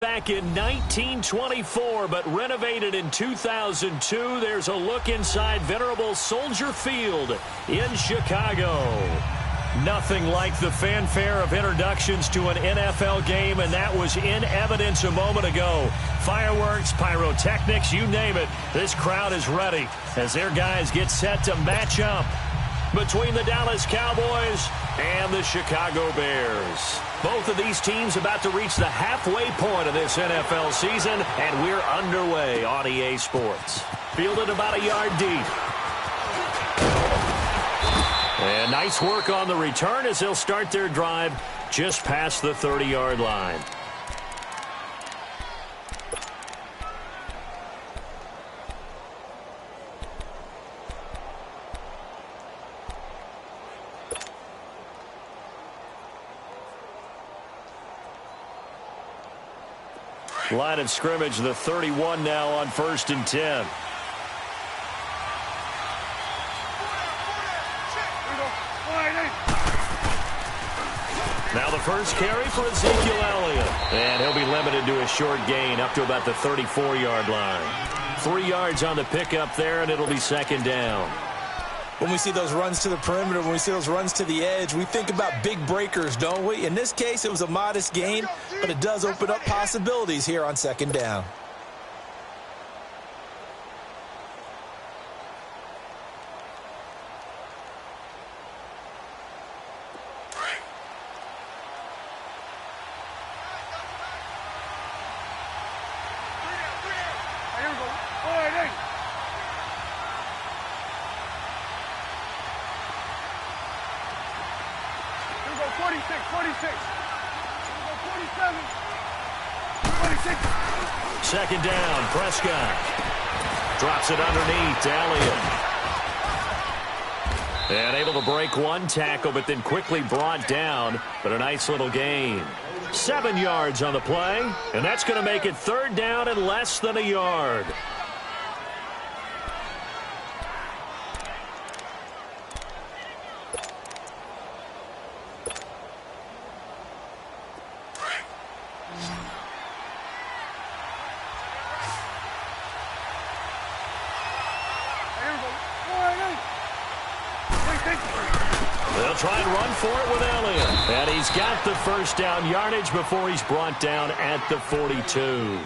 Back in 1924, but renovated in 2002, there's a look inside venerable Soldier Field in Chicago. Nothing like the fanfare of introductions to an NFL game, and that was in evidence a moment ago. Fireworks, pyrotechnics, you name it. This crowd is ready as their guys get set to match up between the Dallas Cowboys and the Chicago Bears. Both of these teams about to reach the halfway point of this NFL season, and we're underway on EA Sports. Fielded about a yard deep. And nice work on the return as they'll start their drive just past the 30-yard line. Line of scrimmage, the 31 now on 1st and 10. Now the first carry for Ezekiel Elliott. And he'll be limited to a short gain up to about the 34-yard line. 3 yards on the pickup there, and it'll be 2nd down. When we see those runs to the perimeter, when we see those runs to the edge, we think about big breakers, don't we? In this case, it was a modest gain, but it does open up possibilities here on 2nd down. Second down, Prescott. Drops it underneath to Elliott. And able to break one tackle, but then quickly brought down. But a nice little gain. 7 yards on the play, and that's going to make it 3rd down and less than a yard. They'll try and run for it with Elliott. And he's got the 1st down yardage before he's brought down at the 42.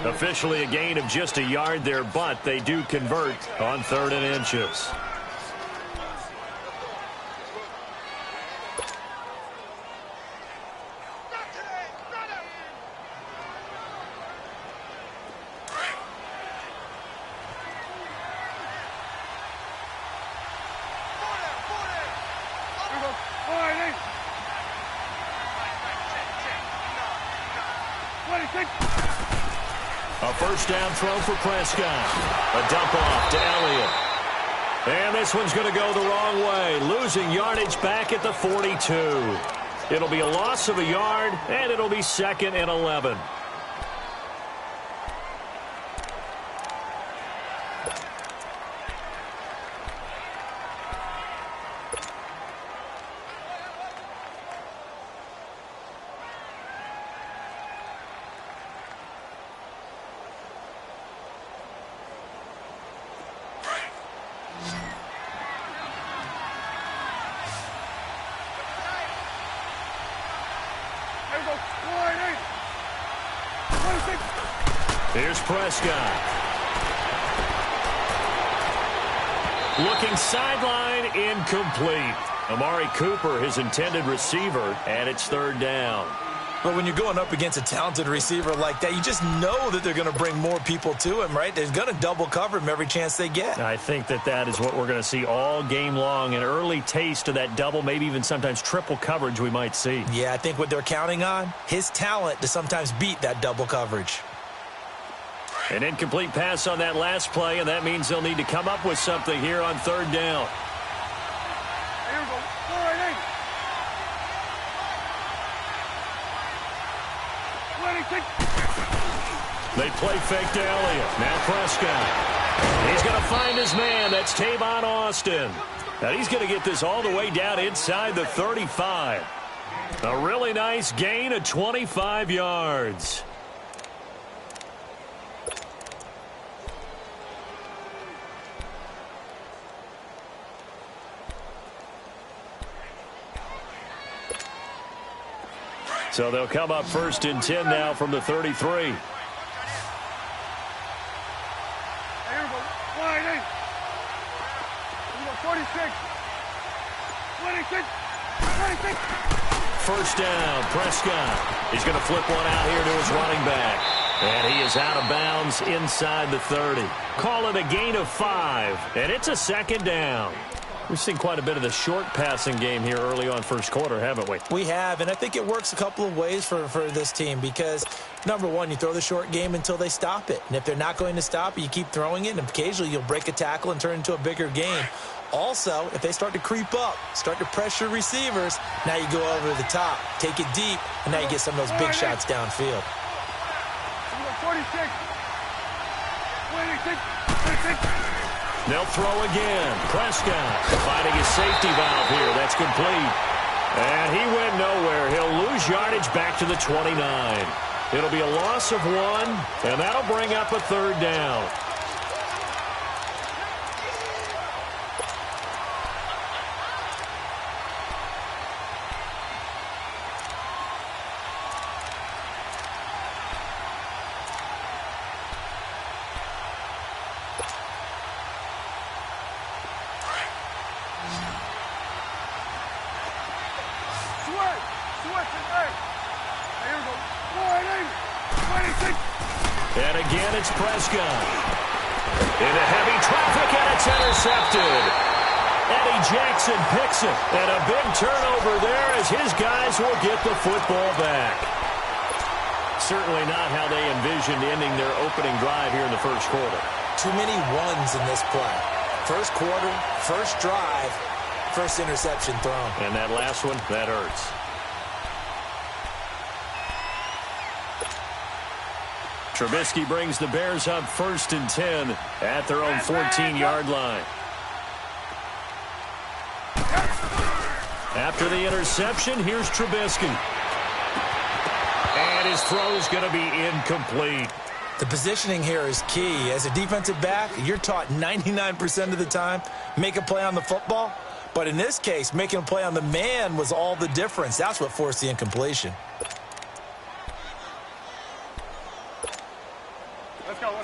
Officially a gain of just a yard there, but they do convert on 3rd and inches. A 1st down throw for Prescott. A dump off to Elliott. And this one's going to go the wrong way. Losing yardage back at the 42. It'll be a loss of a yard, and it'll be 2nd and 11. Here's Prescott. Looking sideline, incomplete. Amari Cooper, his intended receiver, and it's 3rd down. But when you're going up against a talented receiver like that, you just know that they're going to bring more people to him, right? They're going to double cover him every chance they get. I think that is what we're going to see all game long. An early taste of that double, maybe even sometimes triple coverage we might see. Yeah, I think what they're counting on, his talent to sometimes beat that double coverage. An incomplete pass on that last play, and that means they'll need to come up with something here on 3rd down. They play fake to Elliott. Now Prescott. He's going to find his man. That's Tavon Austin. Now he's going to get this all the way down inside the 35. A really nice gain of 25 yards. So they'll come up 1st and 10 now from the 33. First down, Prescott. He's going to flip one out here to his running back. And he is out of bounds inside the 30. Call it a gain of 5, and it's a 2nd down. We've seen quite a bit of the short passing game here early on first quarter, haven't we? We have, and I think it works a couple of ways for this team because, number one, you throw the short game until they stop it. And if they're not going to stop it, you keep throwing it, and occasionally you'll break a tackle and turn it into a bigger game. Also, if they start to creep up, start to pressure receivers, now you go over the top, take it deep, and now you get some of those big shots downfield. 46. They'll throw again. Prescott finding his safety valve here. That's complete. And he went nowhere. He'll lose yardage back to the 29. It'll be a loss of 1, and that'll bring up a 3rd down. And again, it's Prescott. Into heavy traffic, and it's intercepted. Eddie Jackson picks it. And a big turnover there as his guys will get the football back. Certainly not how they envisioned ending their opening drive here in the first quarter. Too many ones in this play. First quarter, first drive, first interception thrown. And that last one, that hurts. Trubisky brings the Bears up 1st and 10 at their own 14-yard line. After the interception, here's Trubisky. And his throw's going to be incomplete. The positioning here is key. As a defensive back, you're taught 99% of the time, make a play on the football. But in this case, making a play on the man was all the difference. That's what forced the incompletion.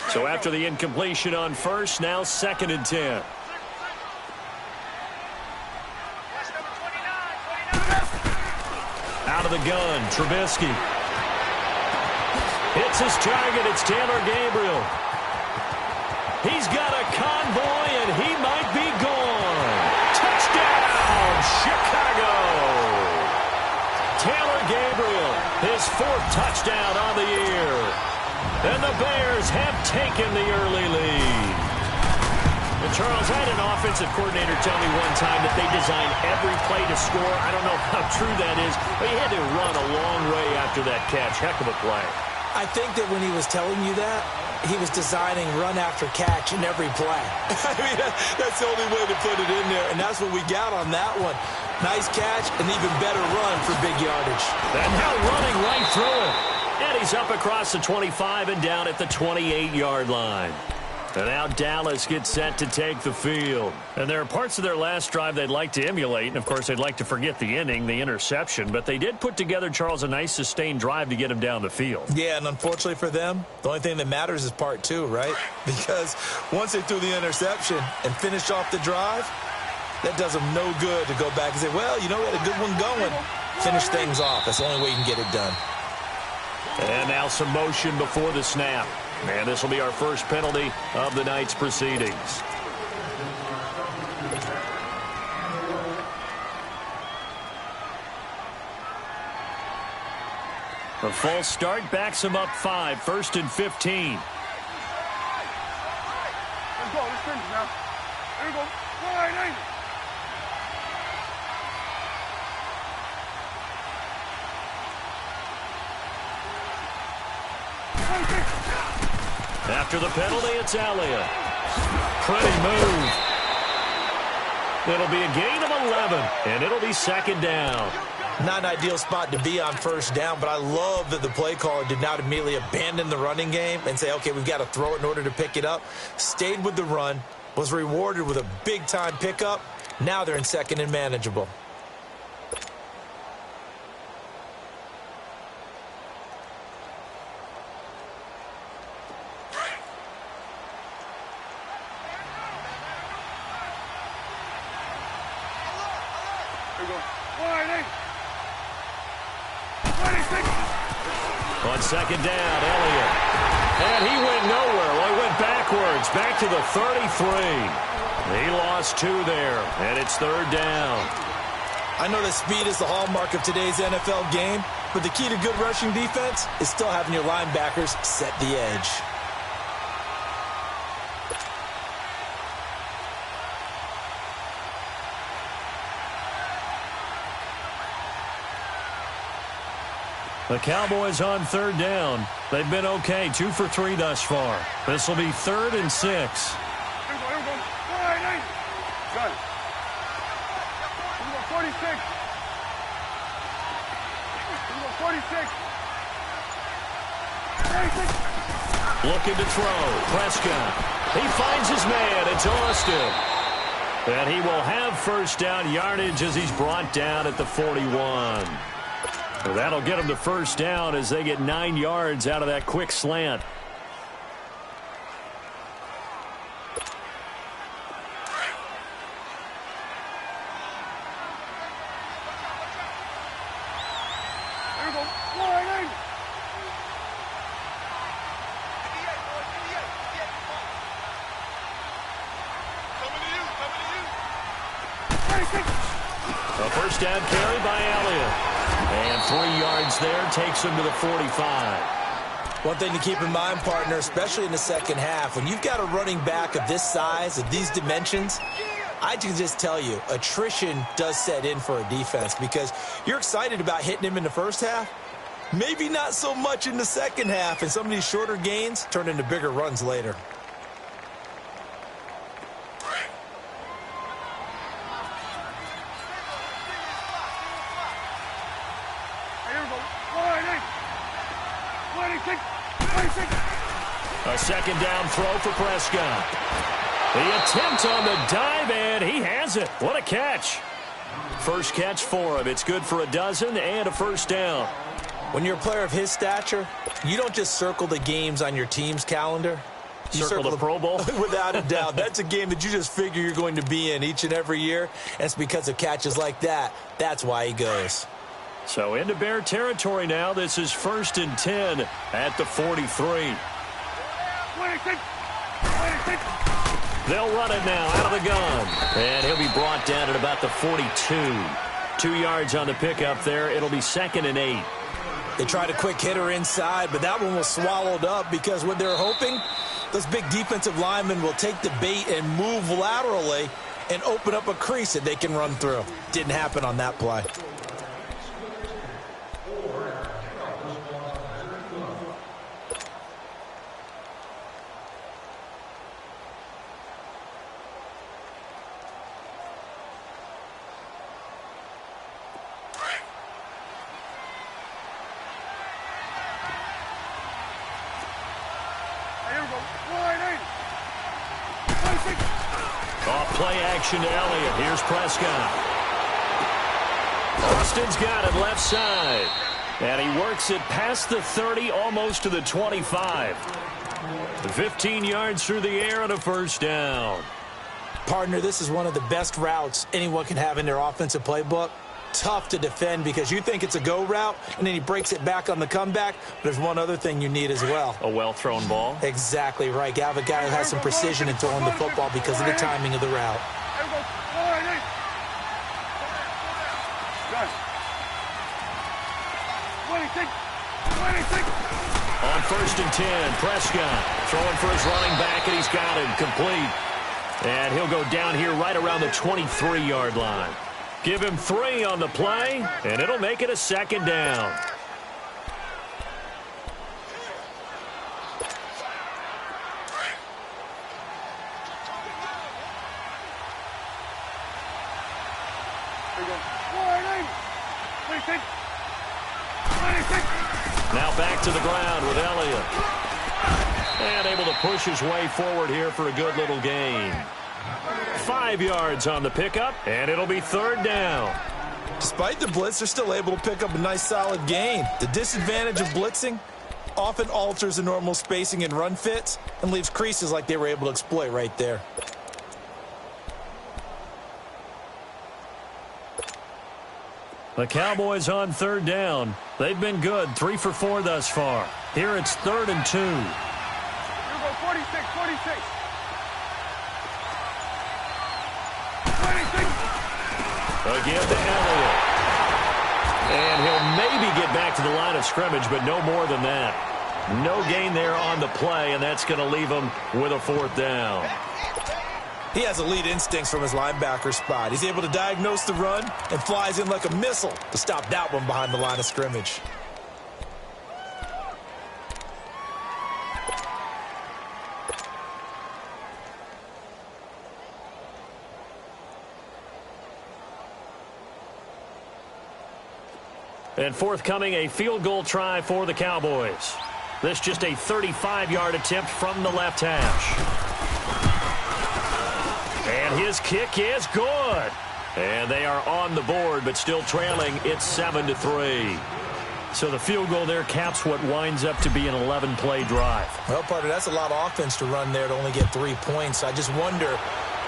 So after the incompletion on 1st, now 2nd and 10. Out of the gun, Trubisky. Hits his target, it's Taylor Gabriel. He's got a convoy, and he might be gone. Touchdown, Chicago! Taylor Gabriel, his 4th touchdown on the year. And the Bears have taken the early lead. And Charles, I had an offensive coordinator tell me one time that they design every play to score. I don't know how true that is, but he had to run a long way after that catch. Heck of a play. I think that when he was telling you that, he was designing run after catch in every play. I mean, that's the only way to put it in there, and that's what we got on that one. Nice catch, an even better run for big yardage. And now running right through it. And he's up across the 25 and down at the 28-yard line. And now Dallas gets set to take the field. And there are parts of their last drive they'd like to emulate. And, of course, they'd like to forget the ending, the interception. But they did put together, Charles, a nice sustained drive to get him down the field. Yeah, and unfortunately for them, the only thing that matters is part 2, right? Because once they threw the interception and finished off the drive, that does them no good to go back and say, well, you know, we had a good one going. Finish things off. That's the only way you can get it done. And now some motion before the snap. And this will be our first penalty of the night's proceedings. A false start backs him up 5, 1st and 15. Let's go. Let's finish now. There we go. Right, After the penalty, it's Elliott. Pretty move. It'll be a gain of 11, and it'll be 2nd down. Not an ideal spot to be on 1st down, but I love that the play caller did not immediately abandon the running game and say, okay, we've got to throw it in order to pick it up. Stayed with the run, was rewarded with a big-time pickup. Now they're in 2nd and manageable. Wide 26. On second down, Elliott. And he went nowhere. Well, he went backwards, back to the 33. He lost 2 there, and it's third down. I know that speed is the hallmark of today's NFL game, but the key to good rushing defense is still having your linebackers set the edge. The Cowboys on third down. They've been okay, 2 for 3 thus far. This will be 3rd and 6. Here we go. Wide 8. Got it. Here we go, 46. Here we go, 46. 36. Looking to throw. Prescott. He finds his man. It's Austin. And he will have first down yardage as he's brought down at the 41. Well, that'll get him the first down as they get 9 yards out of that quick slant. Here we go. Wide 8. A first down carry by Elliott. And 3 yards there takes him to the 45. One thing to keep in mind, partner, especially in the second half, when you've got a running back of this size, of these dimensions, I can just tell you, attrition does set in for a defense because you're excited about hitting him in the first half. Maybe not so much in the second half, and some of these shorter gains turn into bigger runs later. A second down throw for Prescott. The attempt on the dive, and he has it. What a catch. First catch for him. It's good for a dozen and a first down. When you're a player of his stature, you don't just circle the games on your team's calendar. You circle the Pro Bowl? Without a doubt. That's a game that you just figure you're going to be in each and every year. And it's because of catches like that. That's why he goes. So into Bear territory now. This is 1st and 10 at the 43. 26. They'll run it now out of the gun. And he'll be brought down at about the 42. 2 yards on the pickup there. It'll be 2nd and 8. They tried a quick hitter inside, but that one was swallowed up because what they're hoping, those big defensive linemen will take the bait and move laterally and open up a crease that they can run through. Didn't happen on that play. Play action to Elliott. Here's Prescott. Austin's got it left side. And he works it past the 30, almost to the 25. 15 yards through the air and a first down. Partner, this is one of the best routes anyone can have in their offensive playbook. Tough to defend because you think it's a go route, and then he breaks it back on the comeback. But there's one other thing you need as well. A well-thrown ball? Exactly right. You have a guy who has some precision in throwing the football because of the timing of the route. On 1st and 10, Prescott throwing for his running back, and he's got him complete. And he'll go down here right around the 23-yard line. Give him 3 on the play, and it'll make it a 2nd down. Now back to the ground with Elliott. And able to push his way forward here for a good little gain. 5 yards on the pickup, and it'll be 3rd down. Despite the blitz, they're still able to pick up a nice solid gain. The disadvantage of blitzing often alters the normal spacing and run fits and leaves creases like they were able to exploit right there. The Cowboys on third down. They've been good, 3 for 4 thus far. Here it's 3rd and 2. Here we go, 46, 46. 26. Again to Elliott. And he'll maybe get back to the line of scrimmage, but no more than that. No gain there on the play, and that's going to leave him with a 4th down. He has elite instincts from his linebacker spot. He's able to diagnose the run and flies in like a missile to stop that one behind the line of scrimmage. And forthcoming, a field goal try for the Cowboys. This just a 35-yard attempt from the left hash. And his kick is good. And they are on the board, but still trailing. It's 7-3. So the field goal there caps what winds up to be an 11-play drive. Well, partner, that's a lot of offense to run there to only get 3 points. I just wonder,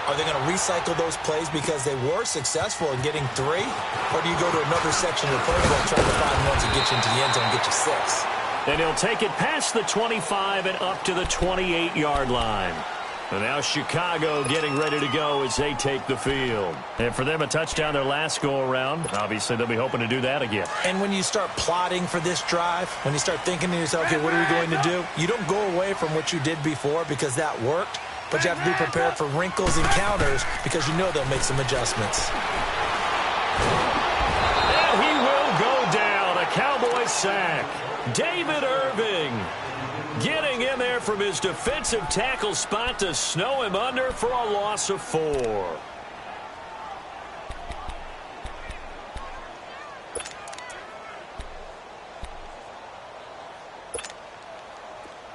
are they going to recycle those plays because they were successful in getting 3? Or do you go to another section of the playbook trying to find one to get you into the end zone and get you 6? And he'll take it past the 25 and up to the 28-yard line. And now Chicago getting ready to go as they take the field. And for them, a touchdown their last go-around. Obviously, they'll be hoping to do that again. And when you start plotting for this drive, when you start thinking to yourself, okay, what are we going to do? You don't go away from what you did before because that worked, but you have to be prepared for wrinkles and counters because you know they'll make some adjustments. And he will go down. A Cowboy sack. David Irving getting in there from his defensive tackle spot to snow him under for a loss of 4.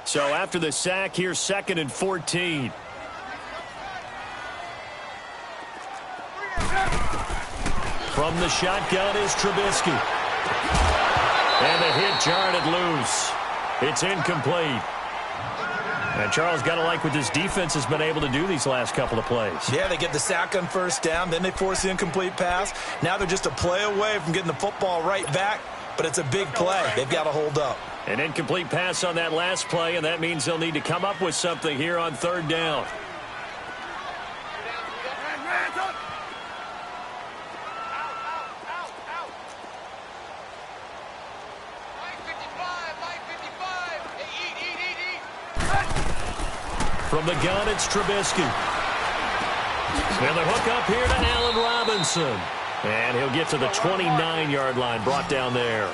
So after the sack, here's 2nd and 14. From the shotgun is Trubisky. And the hit jarred it loose. It's incomplete. And Charles, got to like what this defense has been able to do these last couple of plays. Yeah, they get the sack on 1st down, then they force the incomplete pass. Now they're just a play away from getting the football right back, but it's a big play. They've got to hold up. An incomplete pass on that last play, and that means they'll need to come up with something here on 3rd down. From the gun, it's Trubisky. And the hook up here to Allen Robinson. And he'll get to the 29-yard line, brought down there.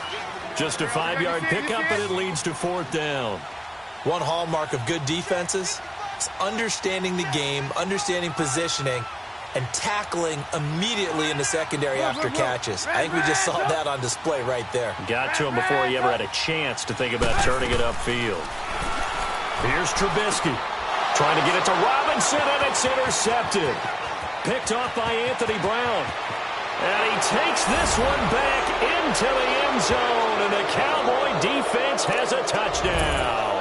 Just a 5-yard pickup, and it leads to 4th down. One hallmark of good defenses is understanding the game, understanding positioning, and tackling immediately in the secondary after catches. I think we just saw that on display right there. Got to him before he ever had a chance to think about turning it upfield. Here's Trubisky. Trying to get it to Robinson, and it's intercepted. Picked off by Anthony Brown. And he takes this one back into the end zone, and the Cowboy defense has a touchdown.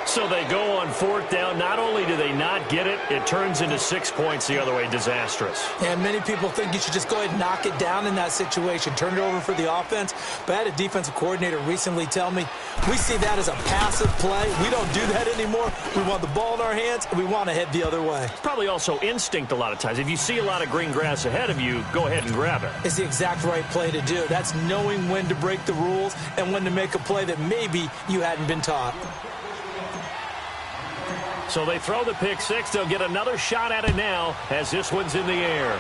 So they go on 4th down. Not only do they not get it, it turns into 6 points the other way. Disastrous. And many people think you should just go ahead and knock it down in that situation. Turn it over for the offense. But I had a defensive coordinator recently tell me, we see that as a passive play. We don't do that anymore. We want the ball in our hands, and we want to head the other way. It's probably also instinct a lot of times. If you see a lot of green grass ahead of you, go ahead and grab it. It's the exact right play to do. That's knowing when to break the rules and when to make a play that maybe you hadn't been taught. So they throw the pick 6. They'll get another shot at it now as this one's in the air.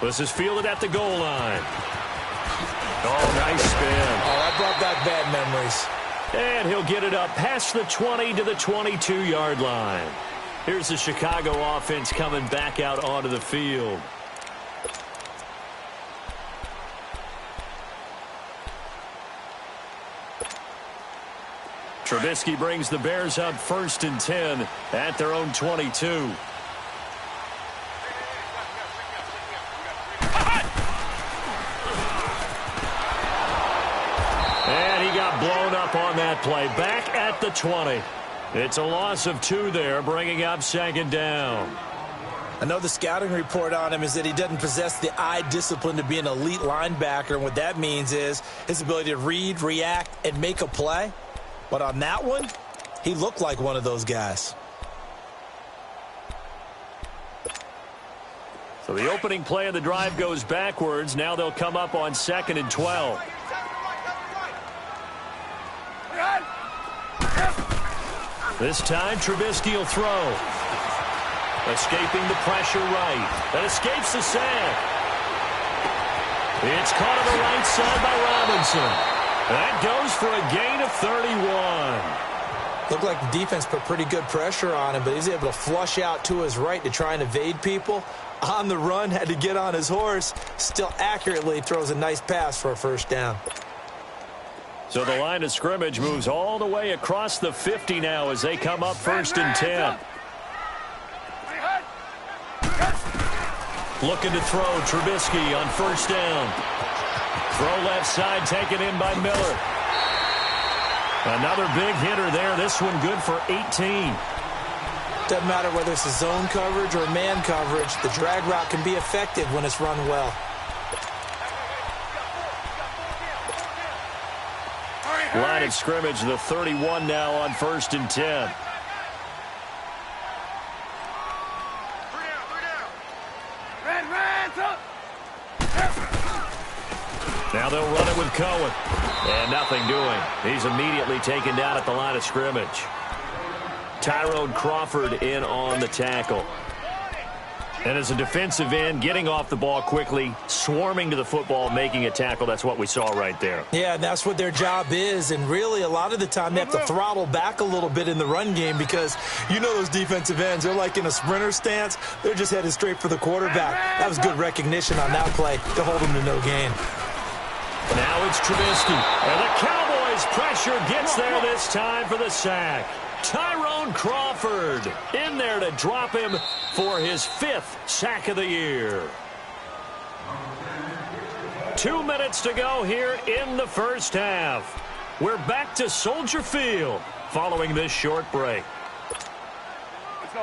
This is fielded at the goal line. Oh, nice spin. Oh, that brought back bad memories. And he'll get it up past the 20 to the 22-yard line. Here's the Chicago offense coming back out onto the field. Trubisky brings the Bears up 1st and 10 at their own 22. And he got blown up on that play. Back at the 20. It's a loss of 2 there, bringing up 2nd down. I know the scouting report on him is that he doesn't possess the eye discipline to be an elite linebacker, and what that means is his ability to read, react, and make a play. But on that one, he looked like one of those guys. So the opening play of the drive goes backwards. Now they'll come up on 2nd and 12. This time, Trubisky will throw. Escaping the pressure right. That escapes the sack. It's caught on the right side by Robinson. That goes for a gain of 31. Looked like the defense put pretty good pressure on him, but he's able to flush out to his right to try and evade people. On the run, had to get on his horse. Still accurately throws a nice pass for a first down. So the line of scrimmage moves all the way across the 50 now as they come up 1st and 10. Looking to throw, Trubisky on 1st down. Throw left side, taken in by Miller. Another big hitter there. This one good for 18. Doesn't matter whether it's a zone coverage or man coverage. The drag route can be effective when it's run well. Line of scrimmage, the 31 now on 1st and 10. Now they'll run it with Cohen. And nothing doing. He's immediately taken down at the line of scrimmage. Tyrone Crawford in on the tackle. And as a defensive end, getting off the ball quickly, swarming to the football, making a tackle, that's what we saw right there. Yeah, and that's what their job is. And really, a lot of the time, they have to throttle back a little bit in the run game because you know those defensive ends, they're like in a sprinter stance. They're just headed straight for the quarterback. That was good recognition on that play to hold them to no gain. Now it's Trubisky. And the Cowboys' pressure gets there this time for the sack. Tyrone Crawford in there to drop him for his 5th sack of the year. 2 minutes to go here in the first half. We're back to Soldier Field following this short break.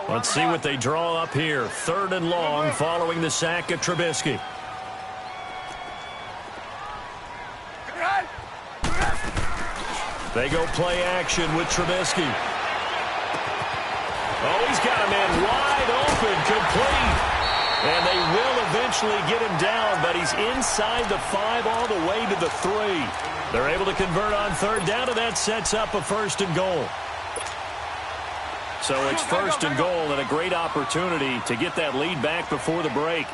Let's see what they draw up here. 3rd and long following the sack of Trubisky. They go play action with Trubisky. Oh, he's got a man wide open, complete. And they will eventually get him down, but he's inside the 5 all the way to the 3. They're able to convert on 3rd down, and that sets up a 1st and goal. So it's 1st and goal and a great opportunity to get that lead back before the break.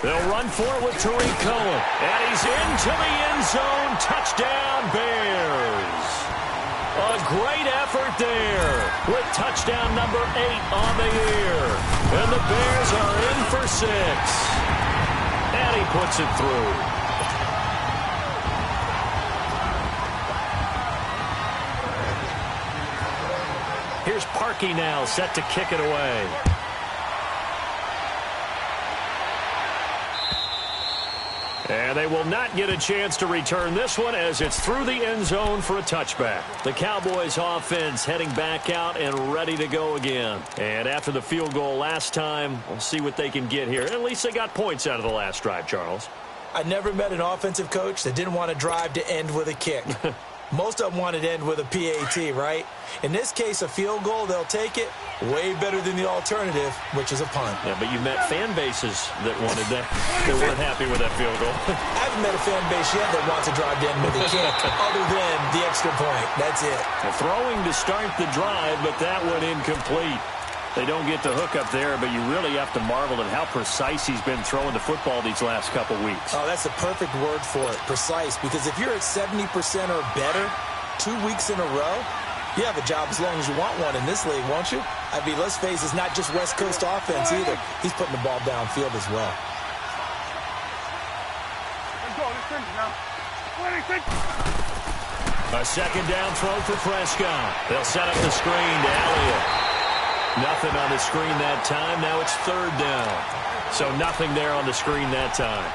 They'll run for it with Tariq Cohen. And he's into the end zone. Touchdown, Bears. A great effort there with touchdown number 8 on the year. And the Bears are in for 6. And he puts it through. Here's Parkey now set to kick it away. And they will not get a chance to return this one as it's through the end zone for a touchback. The Cowboys offense heading back out and ready to go again. And after the field goal last time, we'll see what they can get here. At least they got points out of the last drive, Charles. I never met an offensive coach that didn't want to drive to end with a kick. Most of them wanted to end with a PAT, right? In this case, a field goal, they'll take it. Way better than the alternative, which is a punt. Yeah, but you met fan bases that wanted that. They weren't happy with that field goal. I haven't met a fan base yet that wants to drive to end with a kick, other than the extra point. That's it. Well, throwing to start the drive, but that one incomplete. They don't get the hook up there, but you really have to marvel at how precise he's been throwing the football these last couple weeks. Oh, that's the perfect word for it, precise. Because if you're at 70% or better 2 weeks in a row, you have a job as long as you want one in this league, won't you? I mean, let's face it, it's not just West Coast offense either. He's putting the ball downfield as well. A 2nd down throw for Prescott. They'll set up the screen to Elliott. Nothing on the screen that time. Now it's 3rd down. So nothing there on the screen that time.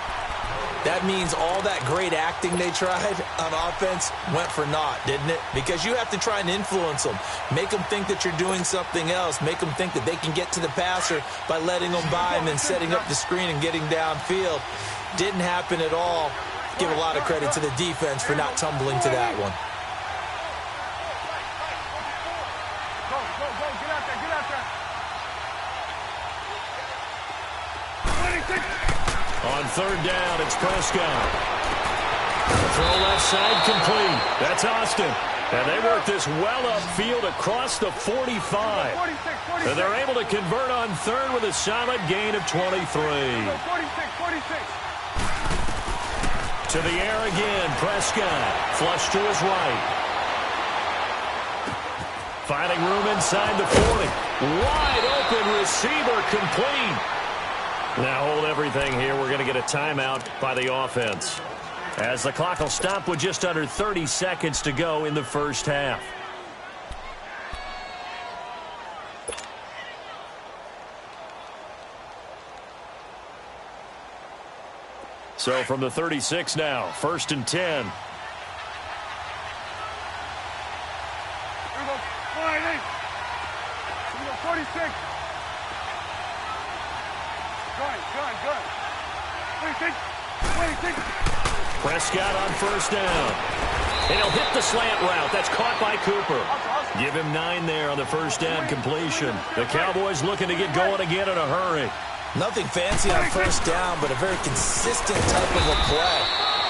That means all that great acting they tried on offense went for naught, didn't it? Because you have to try and influence them. Make them think that you're doing something else. Make them think that they can get to the passer by letting them by and then setting up the screen and getting downfield. Didn't happen at all. Give a lot of credit to the defense for not tumbling to that one. Go, get out there. 26. On third down, it's Prescott. Throw left side complete. That's Austin. And they work this well upfield across the 45. 46. And they're able to convert on third with a solid gain of 23. 46. To the air again, Prescott. Flush to his right. Finding room inside the 40. Wide open receiver complete. Now hold everything here. We're going to get a timeout by the offense, as the clock will stop with just under 30 seconds to go in the first half. So from the 36 now, 1st and 10. Here we go. 46. Good. 26. Prescott on first down. And he'll hit the slant route. That's caught by Cooper. Give him 9 there on the first down completion. The Cowboys looking to get going again in a hurry. Nothing fancy on first down, but a very consistent type of a play.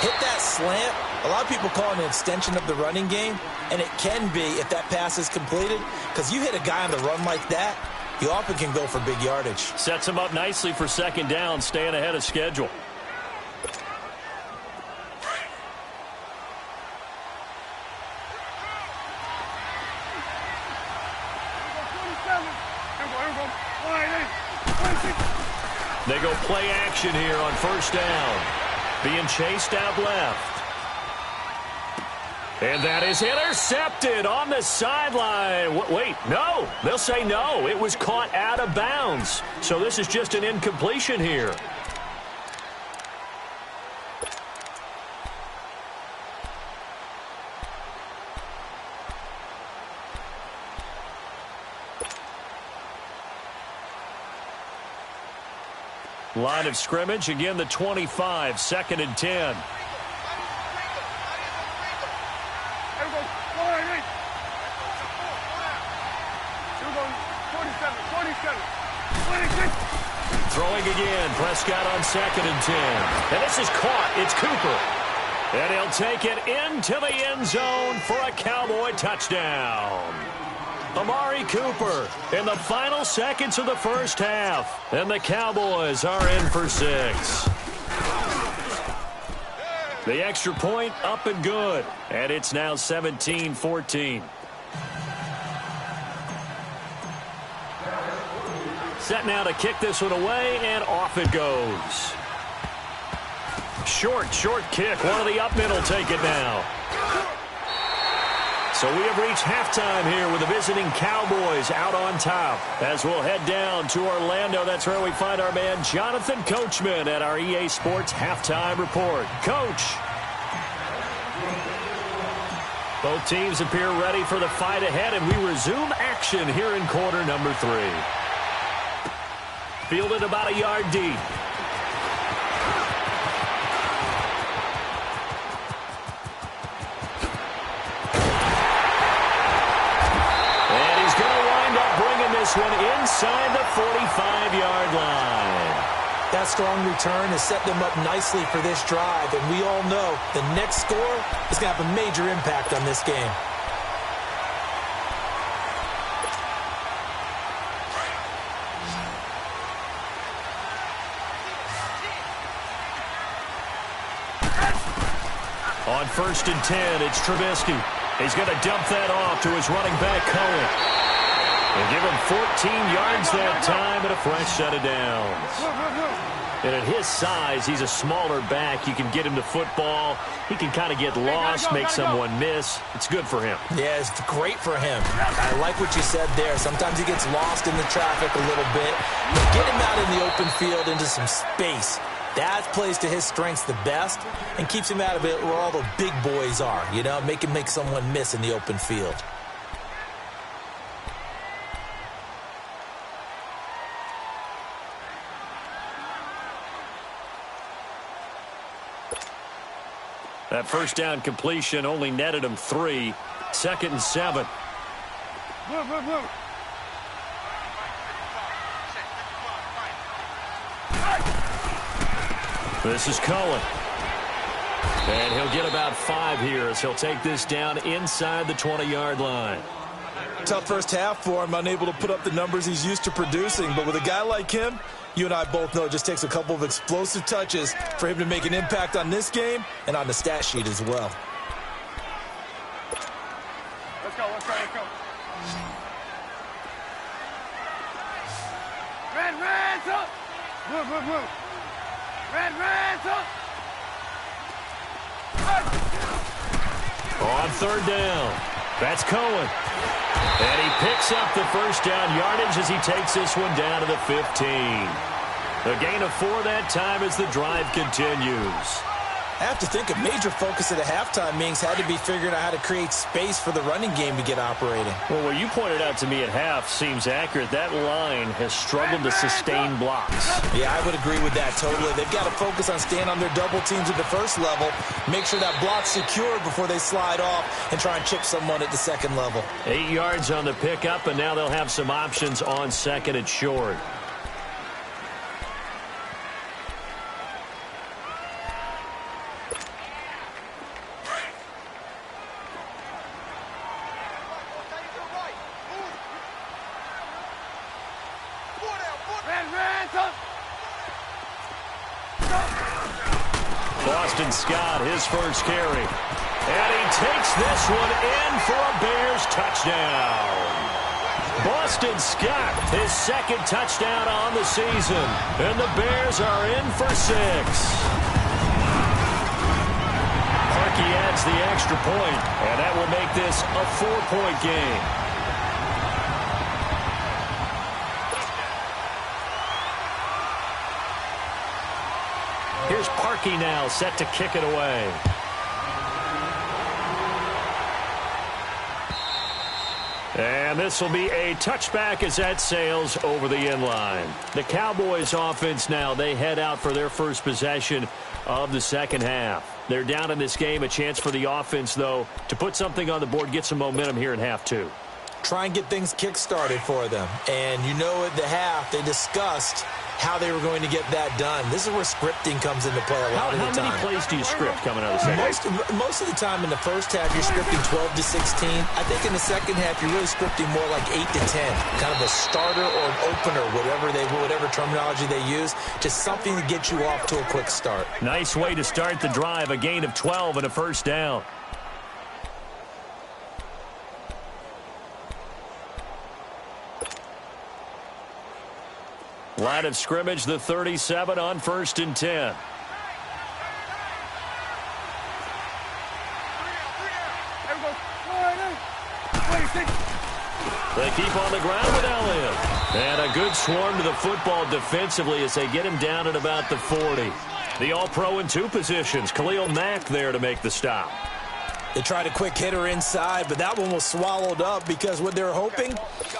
Hit that slant. A lot of people call it an extension of the running game, and it can be if that pass is completed, because you hit a guy on the run like that, you often can go for big yardage. Sets him up nicely for second down, staying ahead of schedule. They go play action here on first down. Being chased out left. And that is intercepted on the sideline. Wait, no. They'll say no. It was caught out of bounds. So this is just an incompletion here. Line of scrimmage, again the 25, 2nd and 10. Throwing again, Prescott on 2nd and 10. And this is caught. It's Cooper. And he'll take it into the end zone for a Cowboy touchdown. Amari Cooper in the final seconds of the first half. And the Cowboys are in for 6. The extra point up and good. And it's now 17-14. Set now to kick this one away, and off it goes. Short kick. One of the up middle take it now. So we have reached halftime here with the visiting Cowboys out on top. As we'll head down to Orlando, that's where we find our man Jonathan Coachman at our EA Sports Halftime Report. Coach. Both teams appear ready for the fight ahead, and we resume action here in quarter number 3. Fielded about a yard deep. And he's going to wind up bringing this one inside the 45-yard line. That strong return has set them up nicely for this drive, and we all know the next score is going to have a major impact on this game. On 1st and 10, it's Trubisky. He's going to dump that off to his running back, Cohen. And give him 14 yards that time and a fresh set of downs. And at his size, he's a smaller back. You can get him to football. He can kind of get lost, make someone miss. It's good for him. Yeah, it's great for him. I like what you said there. Sometimes he gets lost in the traffic a little bit. But get him out in the open field into some space. That plays to his strengths the best and keeps him out of it where all the big boys are, you know, make someone miss in the open field. That first down completion only netted him 3. 2nd and 7. Move. This is Cohen. And he'll get about 5 here as he'll take this down inside the 20-yard line. Tough first half for him, unable to put up the numbers he's used to producing. But with a guy like him, you and I both know it just takes a couple of explosive touches for him to make an impact on this game and on the stat sheet as well. Let's go. Red, up. Move. Red, up. On 3rd down, that's Cohen. And he picks up the first down yardage as he takes this one down to the 15. A gain of 4 that time as the drive continues. I have to think a major focus at a halftime means had to be figuring out how to create space for the running game to get operating. Well, what you pointed out to me at half seems accurate. That line has struggled to sustain blocks. Yeah, I would agree with that totally. They've got to focus on staying on their double teams at the first level, make sure that block's secured before they slide off and try and chip someone at the second level. 8 yards on the pickup, and now they'll have some options on 2nd and short. Boston Scott, his first carry. And he takes this one in for a Bears touchdown. Boston Scott, his 2nd touchdown on the season. And the Bears are in for 6. Parkey adds the extra point, and that will make this a 4-point game. Here's Parkey now, set to kick it away. And this will be a touchback as that sails over the end line. The Cowboys offense now, they head out for their first possession of the second half. They're down in this game, a chance for the offense, though, to put something on the board, get some momentum here in half 2. Try and get things kick-started for them. And you know at the half, they discussed how they were going to get that done. This is where scripting comes into play a lot of the time. How many plays do you script coming out of the second half? Most of the time in the first half, you're scripting 12 to 16. I think in the second half, you're really scripting more like 8 to 10. Kind of a starter or an opener, whatever terminology they use. Just something to get you off to a quick start. Nice way to start the drive. A gain of 12 and a first down. Line of scrimmage, the 37 on 1st and 10. They keep on the ground with Elliott. And a good swarm to the football defensively as they get him down at about the 40. The All-Pro in 2 positions. Khalil Mack there to make the stop. They tried a quick hitter inside, but that one was swallowed up because what they're hoping,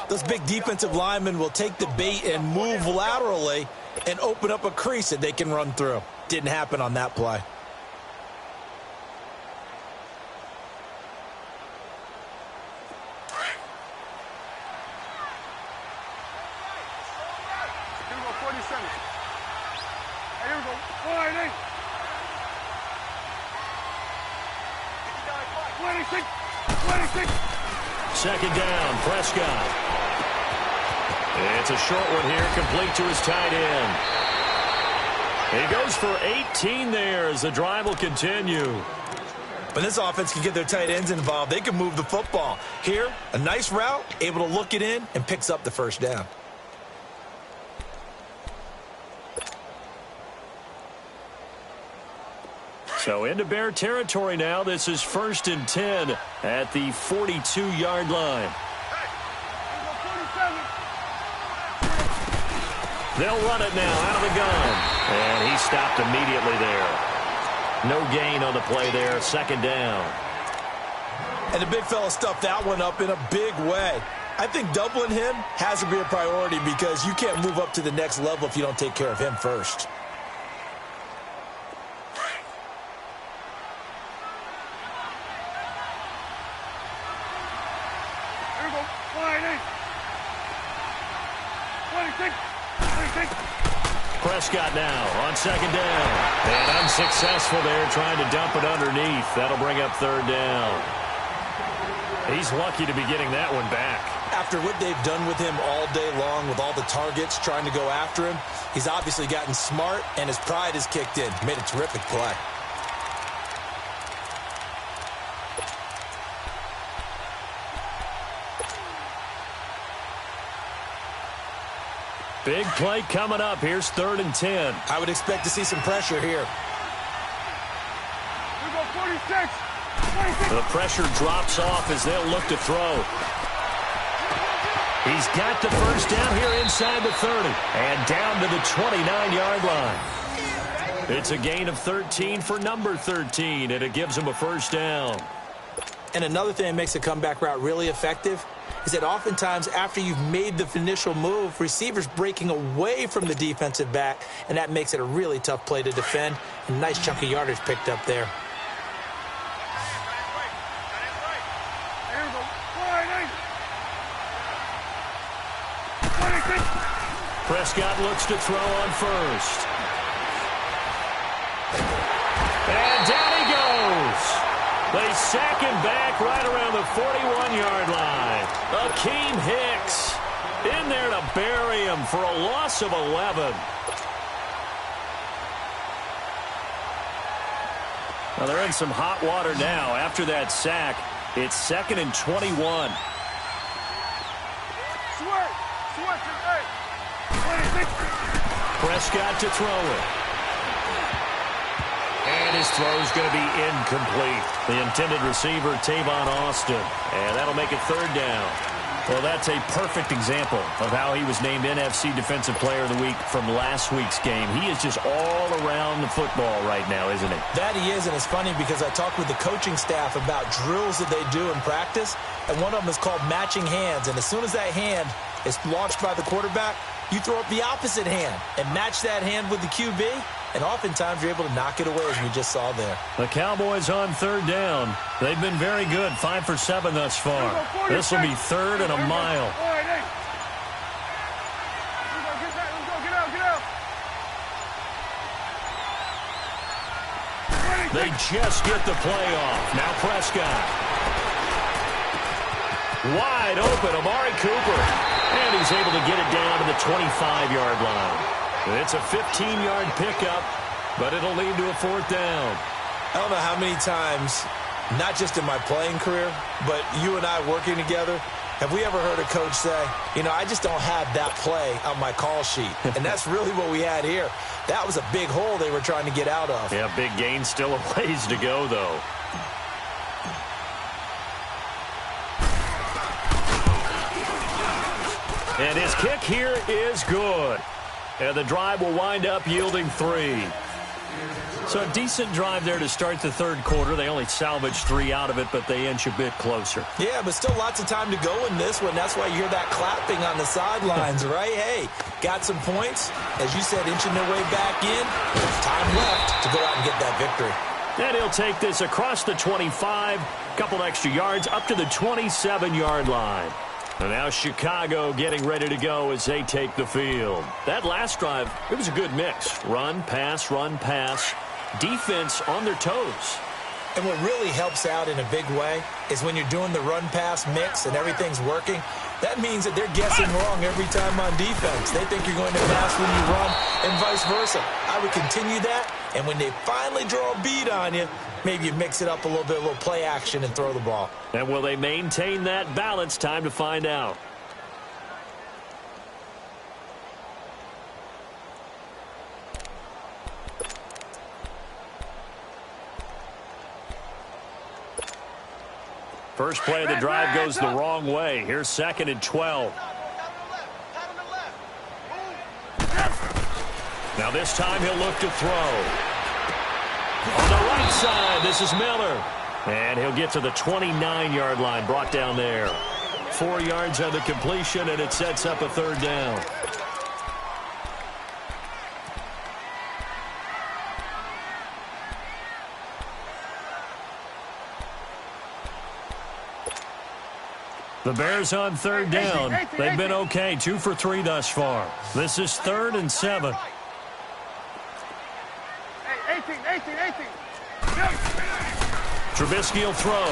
those big defensive linemen will take the bait and move laterally and open up a crease that they can run through. Didn't happen on that play. Second down, Prescott. It's a short one here, complete to his tight end. He goes for 18 there as the drive will continue. When this offense can get their tight ends involved, they can move the football. Here, a nice route, able to look it in, and picks up the first down. So into Bear territory now. This is 1st and 10 at the 42-yard line. They'll run it now out of the gun. And he stopped immediately there. No gain on the play there, second down. And the big fella stuffed that one up in a big way. I think doubling him has to be a priority because you can't move up to the next level if you don't take care of him first. Here we go. 26. Prescott now on second down. And unsuccessful there trying to dump it underneath. That'll bring up third down. He's lucky to be getting that one back. After what they've done with him all day long with all the targets trying to go after him, he's obviously gotten smart and his pride has kicked in. Made a terrific play. Big play coming up. Here's 3rd and 10. I would expect to see some pressure here. We go 46. The pressure drops off as they'll look to throw. He's got the first down here inside the 30 and down to the 29-yard line. It's a gain of 13 for number 13, and it gives him a first down. And another thing that makes a comeback route really effective is that oftentimes after you've made the initial move, receivers breaking away from the defensive back, and that makes it a really tough play to defend. A nice chunk of yardage picked up there. Here we go. 26. Prescott looks to throw on first. And down he goes. They sack him back right around the 41-yard line. Akeem Hicks in there to bury him for a loss of 11. Well, they're in some hot water now. After that sack, it's 2nd and 21. Prescott to throw it. And his throw's going to be incomplete. The intended receiver, Tavon Austin. And that'll make it 3rd down. Well, that's a perfect example of how he was named NFC Defensive Player of the Week from last week's game. He is just all around the football right now, isn't he? That he is, and it's funny because I talked with the coaching staff about drills that they do in practice, and one of them is called matching hands. And as soon as that hand is launched by the quarterback, you throw up the opposite hand and match that hand with the QB, and oftentimes you're able to knock it away, as we just saw there. The Cowboys on 3rd down. They've been very good, 5 for 7 thus far. This will be 3rd and a mile. They just get the play off. Now Prescott. Wide open, Amari Cooper. And he's able to get it down to the 25-yard line. It's a 15-yard pickup, but it'll lead to a 4th down. I don't know how many times, not just in my playing career, but you and I working together, have we ever heard a coach say, you know, I just don't have that play on my call sheet. And that's really what we had here. That was a big hole they were trying to get out of. Yeah, big gain, still a ways to go, though. And his kick here is good. And the drive will wind up yielding 3. So a decent drive there to start the 3rd quarter. They only salvaged 3 out of it, but they inch a bit closer. Yeah, but still lots of time to go in this one. That's why you hear that clapping on the sidelines, right? Hey, got some points. As you said, inching their way back in. Time left to go out and get that victory. And he'll take this across the 25, couple extra yards, up to the 27-yard line. And now Chicago getting ready to go as they take the field. That last drive, it was a good mix. Run, pass, defense on their toes. And what really helps out in a big way is when you're doing the run-pass mix and everything's working, that means that they're guessing wrong every time on defense. They think you're going to pass when you run and vice versa. I would continue that, and when they finally draw a beat on you, maybe you mix it up a little bit, a little play action, and throw the ball. And will they maintain that balance? Time to find out. First play of the drive goes the wrong way. Here's 2nd and 12. Now this time he'll look to throw. On the right side, this is Miller. And he'll get to the 29-yard line, brought down there. 4 yards on the completion, and it sets up a third down. The Bears on third down. They've been okay, 2 for 3 thus far. This is 3rd and 7. 18. Trubisky will throw.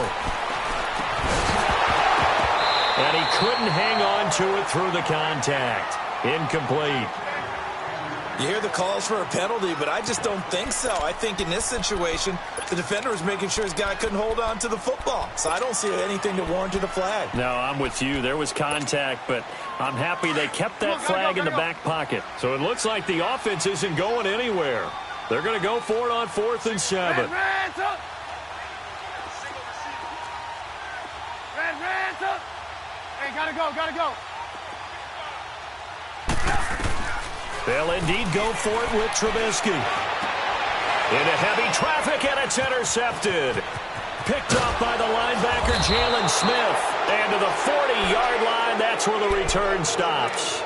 And he couldn't hang on to it through the contact. Incomplete. You hear the calls for a penalty, but I just don't think so. I think in this situation, the defender was making sure his guy couldn't hold on to the football. So I don't see anything that warranted a flag. No, I'm with you. There was contact, but I'm happy they kept that flag in the back pocket. So it looks like the offense isn't going anywhere. They're going to go for it on 4th and 7. Red, hey, gotta go. They'll indeed go for it with Trubisky. Into heavy traffic, and it's intercepted. Picked off by the linebacker, Jalen Smith. And to the 40-yard line, that's where the return stops.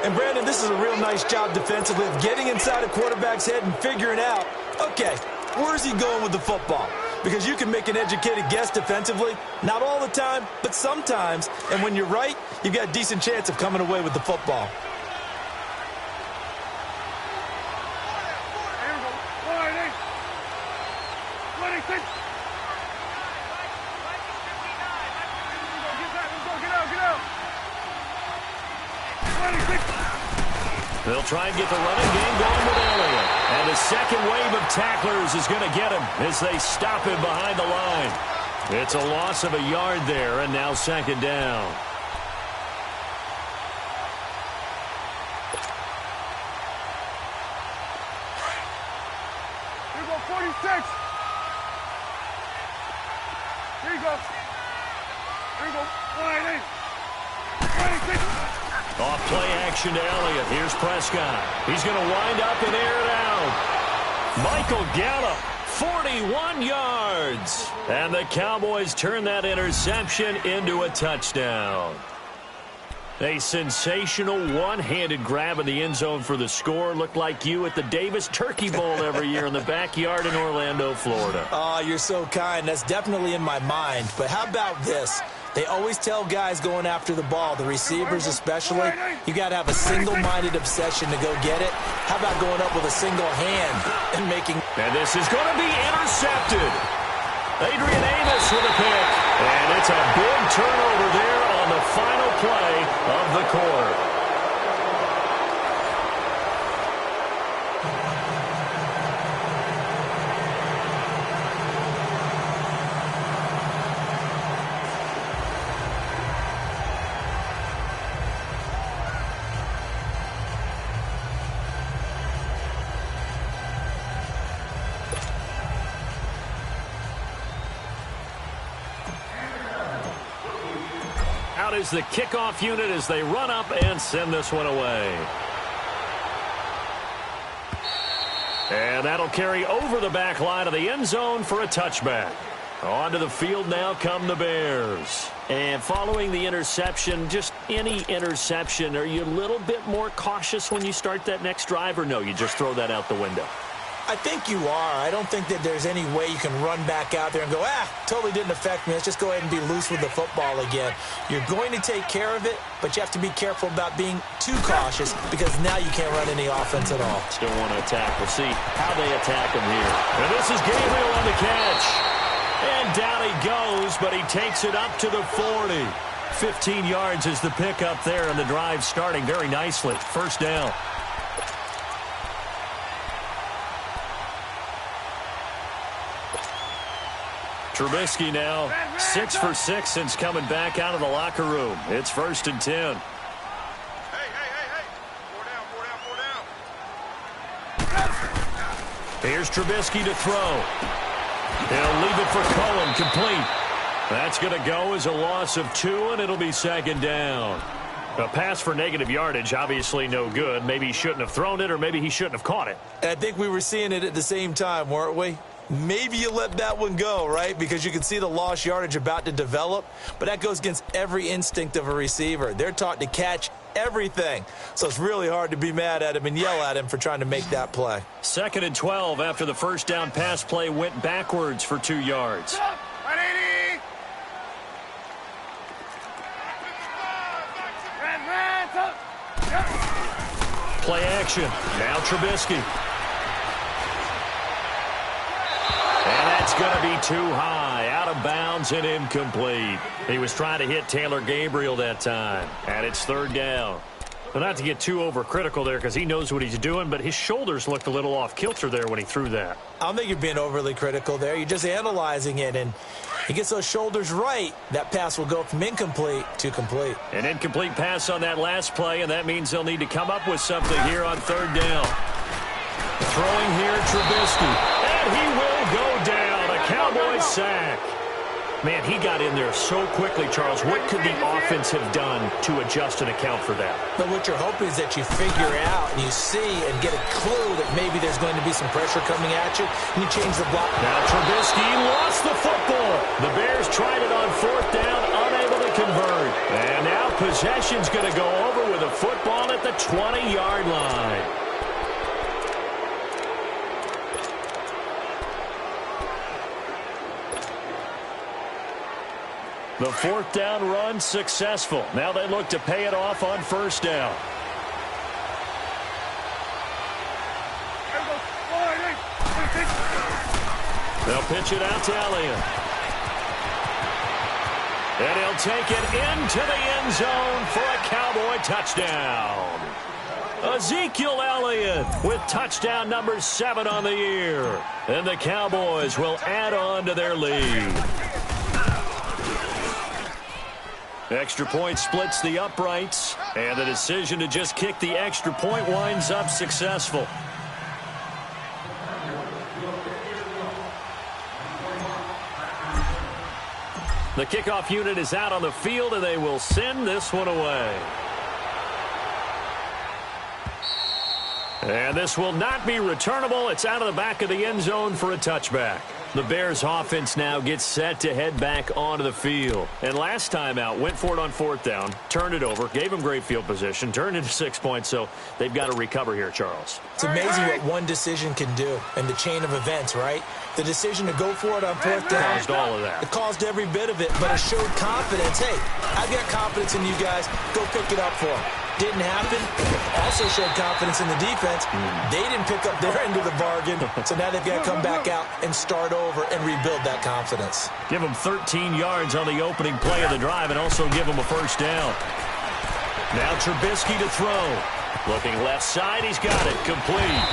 And, Brandon, this is a real nice job defensively of getting inside a quarterback's head and figuring out, okay, where's he going with the football? Because you can make an educated guess defensively, not all the time, but sometimes. And when you're right, you've got a decent chance of coming away with the football. They'll try and get the running game going with Elliott. And the second wave of tacklers is going to get him as they stop him behind the line. It's a loss of a yard there, and now 2nd down. Here you go, 46. Here you go. Here you go, 26. Off play action to Elliott. Here's Prescott. He's going to wind up and air it out. Michael Gallup, 41 yards. And the Cowboys turn that interception into a touchdown. A sensational one-handed grab in the end zone for the score. Looked like you at the Davis Turkey Bowl every year in the backyard in Orlando, Florida. Oh, you're so kind. That's definitely in my mind. But how about this? They always tell guys going after the ball, the receivers especially, you got to have a single-minded obsession to go get it. How about going up with a single hand and making... And this is going to be intercepted. Adrian Amos with a pick. And it's a big turnover there on the final play of the quarter. Is the kickoff unit as they run up and send this one away. And that'll carry over the back line of the end zone for a touchback. Onto the field now come the Bears. And following the interception, just any interception, are you a little bit more cautious when you start that next drive, or no, you just throw that out the window? I think you are. I don't think that there's any way you can run back out there and go, totally didn't affect me. Let's just go ahead and be loose with the football again. You're going to take care of it, but you have to be careful about being too cautious because now you can't run any offense at all. Still want to attack. We'll see how they attack him here. And this is Gabriel on the catch. And down he goes, but he takes it up to the 40. 15 yards is the pickup there, and the drive starting very nicely. 1st down. Trubisky now 6 for 6 since coming back out of the locker room. It's 1st and 10. Hey. 4 down. Here's Trubisky to throw. He'll leave it for Cohen, complete. That's going to go as a loss of 2, and it'll be 2nd down. A pass for negative yardage, obviously no good. Maybe he shouldn't have thrown it, or maybe he shouldn't have caught it. I think we were seeing it at the same time, weren't we? Maybe you let that one go, right? Because you can see the lost yardage about to develop, but that goes against every instinct of a receiver. They're taught to catch everything, so it's really hard to be mad at him and yell at him for trying to make that play. 2nd and 12 after the first down pass play went backwards for 2 yards. Play action. Now Trubisky. And that's going to be too high. Out of bounds and incomplete. He was trying to hit Taylor Gabriel that time. And it's 3rd down. But not to get too overcritical there because he knows what he's doing, but his shoulders looked a little off kilter there when he threw that. I don't think you're being overly critical there. You're just analyzing it, and he gets those shoulders right. That pass will go from incomplete to complete. An incomplete pass on that last play, and that means they'll need to come up with something here on 3rd down. Throwing here, Trubisky. And he will go down. A Cowboys sack. Man, he got in there so quickly, Charles. What could the offense have done to adjust and account for that? But what you're hoping is that you figure out and you see and get a clue that maybe there's going to be some pressure coming at you, and you change the block. Now Trubisky lost the football. The Bears tried it on 4th down, unable to convert. And now possession's going to go over with a football at the 20-yard line. The 4th down run successful. Now they look to pay it off on 1st down. They'll pitch it out to Elliott. And he'll take it into the end zone for a Cowboy touchdown. Ezekiel Elliott with touchdown number 7 on the year. And the Cowboys will add on to their lead. Extra point splits the uprights, and the decision to just kick the extra point winds up successful. The kickoff unit is out on the field, and they will send this one away. And this will not be returnable. It's out of the back of the end zone for a touchback. The Bears offense now gets set to head back onto the field. And last time out, went for it on 4th down, turned it over, gave them great field position, turned into 6 points, so they've got to recover here, Charles. It's amazing what one decision can do in the chain of events, right? The decision to go for it on 4th down. Caused all of that. It caused every bit of it, but it showed confidence. Hey, I've got confidence in you guys. Go pick it up for them. Didn't happen. Also showed confidence in the defense. They didn't pick up their end of the bargain, so now they've got to come back out and start over and rebuild that confidence. Give them 13 yards on the opening play of the drive and also give them a 1st down. Now Trubisky to throw. Looking left side, he's got it. Complete.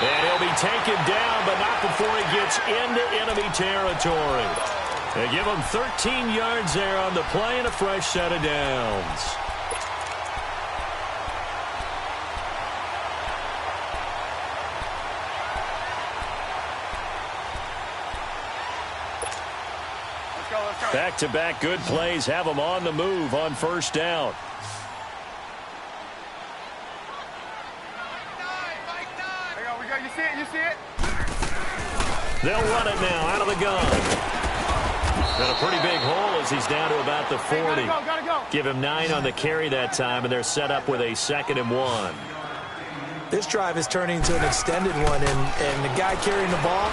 And he'll be taken down, but not before he gets into enemy territory. They give him 13 yards there on the play and a fresh set of downs. Back-to-back good plays have them on the move on 1st down. You see it? You see it? They'll run it now out of the gun. Got a pretty big hole as he's down to about the 40. Gotta go. Give him 9 on the carry that time, and they're set up with a 2nd and 1. This drive is turning into an extended one, and the guy carrying the ball,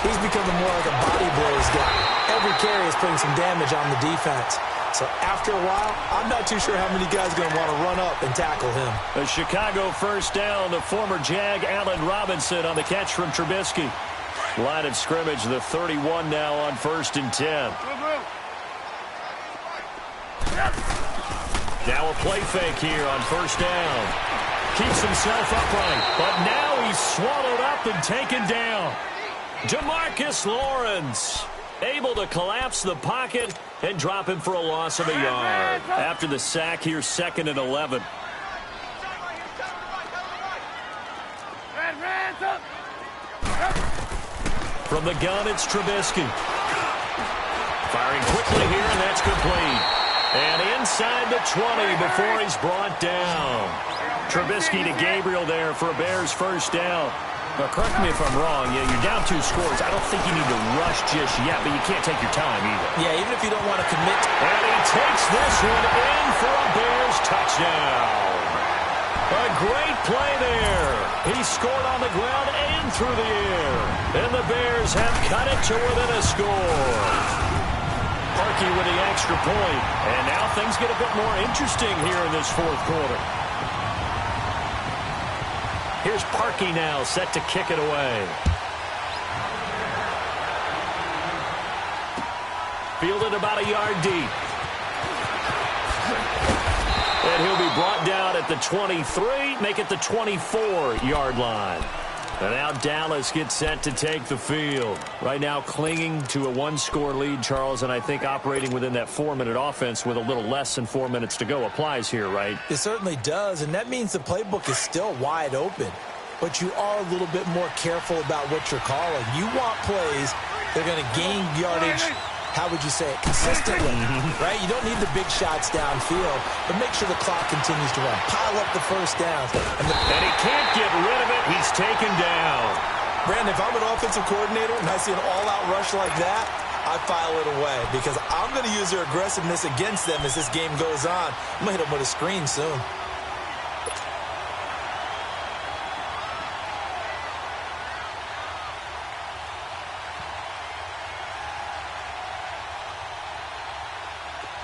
he's becoming more like a body blows guy. Every carry is putting some damage on the defense. So after a while, I'm not too sure how many guys are going to want to run up and tackle him. A Chicago 1st down. The former Jag Allen Robinson on the catch from Trubisky. Line of scrimmage, the 31 now on 1st and 10. Now a play fake here on 1st down. Keeps himself upright, but now he's swallowed up and taken down. DeMarcus Lawrence able to collapse the pocket and drop him for a loss of a yard. After the sack, here's 2nd and 11. From the gun, it's Trubisky. Firing quickly here, and that's complete. And inside the 20 before he's brought down. Trubisky to Gabriel there for a Bears first down. Well, correct me if I'm wrong. Yeah, you're down 2 scores. I don't think you need to rush just yet, but you can't take your time either. Yeah, even if you don't want to commit. And he takes this one in for a Bears touchdown. A great play there. He scored on the ground and through the air. And the Bears have cut it to within a score. Parkey with the extra point. And now things get a bit more interesting here in this fourth quarter. Here's Parkey now, set to kick it away. Fielded about a yard deep. And he'll be brought down at the 23, make it the 24-yard line. And now Dallas gets set to take the field. Right now clinging to a 1-score lead, Charles, and I think operating within that 4-minute offense with a little less than 4 minutes to go applies here, right? It certainly does, and that means the playbook is still wide open. But you are a little bit more careful about what you're calling. You want plays that are going to gain yardage, how would you say it, consistently, right? You don't need the big shots downfield, but make sure the clock continues to run. Pile up the first downs. And he can't get rid of it. He's taken down. Brandon, if I'm an offensive coordinator and I see an all-out rush like that, I file it away because I'm going to use their aggressiveness against them as this game goes on. I'm going to hit them with a screen soon.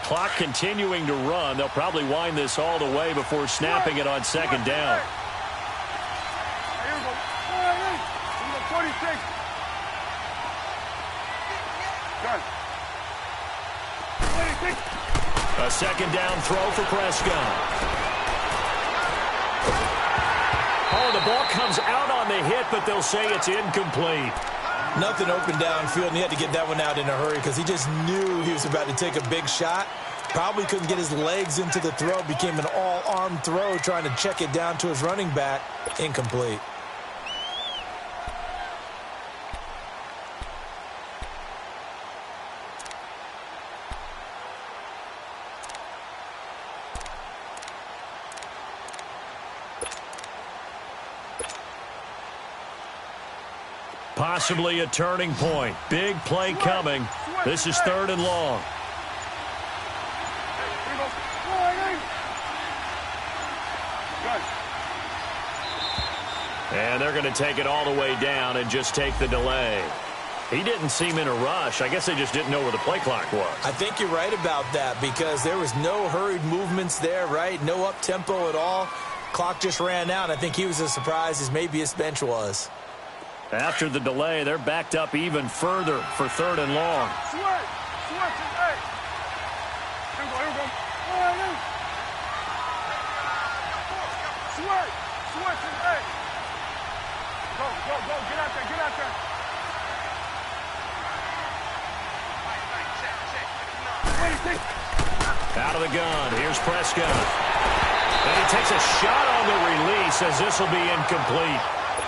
Clock continuing to run. They'll probably wind this all the way before snapping it on second down. Here we go. 46. Done. 26. A second down throw for Prescott. Oh, the ball comes out on the hit, but they'll say it's incomplete. Nothing open downfield, and he had to get that one out in a hurry because he just knew he was about to take a big shot. Probably couldn't get his legs into the throw. Became an all-arm throw trying to check it down to his running back. Incomplete. Possibly a turning point. Big play coming. This is 3rd and long. Here we go. Done. And they're going to take it all the way down and just take the delay. He didn't seem in a rush. I guess they just didn't know where the play clock was. I think you're right about that because there was no hurried movements there, right? No up-tempo at all. Clock just ran out. I think he was as surprised as maybe his bench was. After the delay, they're backed up even further for 3rd and long. Switch and eight. Here we go. Switch and eight. Go. Get out there. Out of the gun. Here's Prescott. And he takes a shot on the release as this will be incomplete.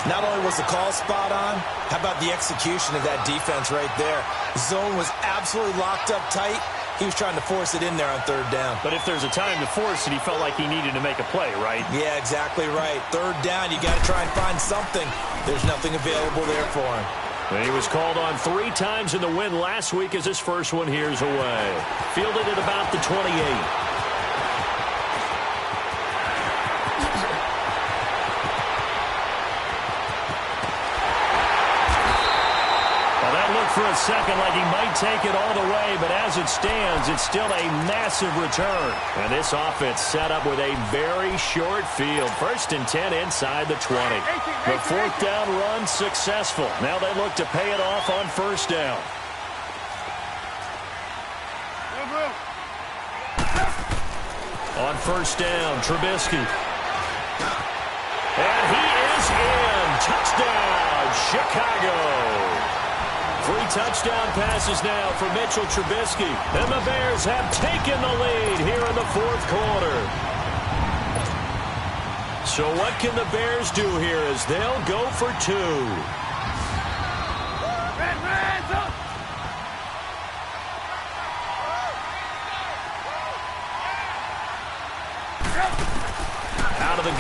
Not only was the call spot on, how about the execution of that defense right there? The zone was absolutely locked up tight. He was trying to force it in there on 3rd down. But if there's a time to force it, he felt like he needed to make a play, right? Yeah, exactly right. 3rd down, you got to try and find something. There's nothing available there for him. And he was called on 3 times in the win last week as his first one here's away. Fielded at about the 28. For a second like he might take it all the way, but as it stands, it's still a massive return. And this offense set up with a very short field. 1st and 10 inside the 20. The 4th down run successful. Now they look to pay it off on 1st down. On 1st down, Trubisky. And he is in. Touchdown, Chicago. 3 touchdown passes now for Mitchell Trubisky. And the Bears have taken the lead here in the 4th quarter. So what can the Bears do here as they'll go for 2?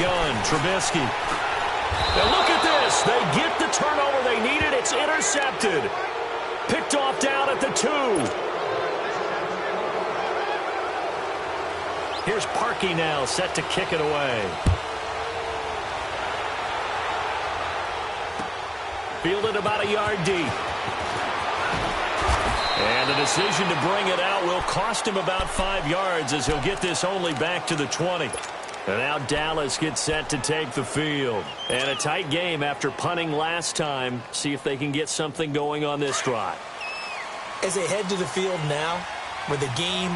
gun. Trubisky. And look at this. They get the turnover they needed. It's intercepted. Picked off down at the 2. Here's Parkey now, set to kick it away. Fielded about a yard deep. And the decision to bring it out will cost him about 5 yards as he'll get this only back to the 20. And now Dallas gets set to take the field. And a tight game after punting last time. See if they can get something going on this drive. As they head to the field now, with the game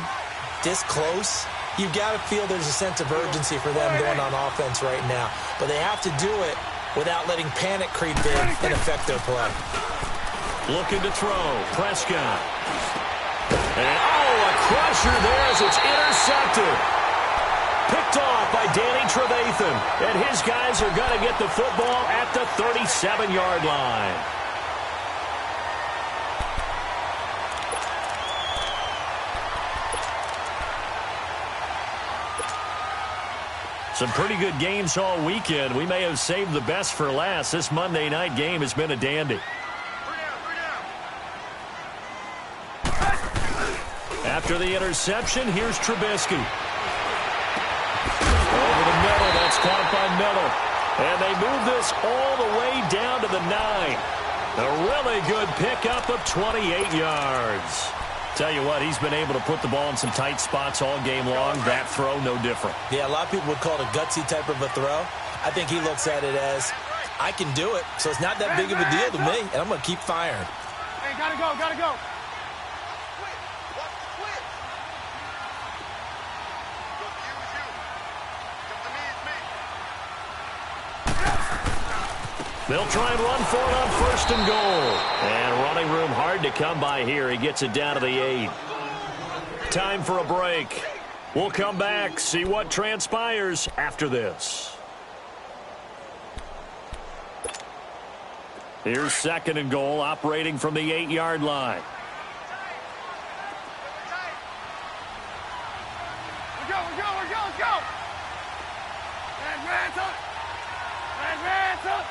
this close, you've got to feel there's a sense of urgency for them going on offense right now. But they have to do it without letting panic creep in and affect their play. Looking to throw. Prescott. And, a crusher there as it's intercepted. Picked off by Danny Trevathan. And his guys are going to get the football at the 37-yard line. Some pretty good games all weekend. We may have saved the best for last. This Monday night game has been a dandy. After the interception, here's Trubisky. Over the middle, that's caught by Miller. And they move this all the way down to the 9. A really good pickup of 28 yards. Tell you what, he's been able to put the ball in some tight spots all game long. That throw, no different. Yeah, a lot of people would call it a gutsy type of a throw. I think he looks at it as, I can do it, so it's not that big of a deal to me, and I'm going to keep firing. Hey, gotta go, gotta go. They'll try and run for it on 1st and goal. And running room hard to come by here. He gets it down to the 8. Time for a break. We'll come back, see what transpires after this. Here's 2nd and goal, operating from the 8-yard line. Let's go. Advance up.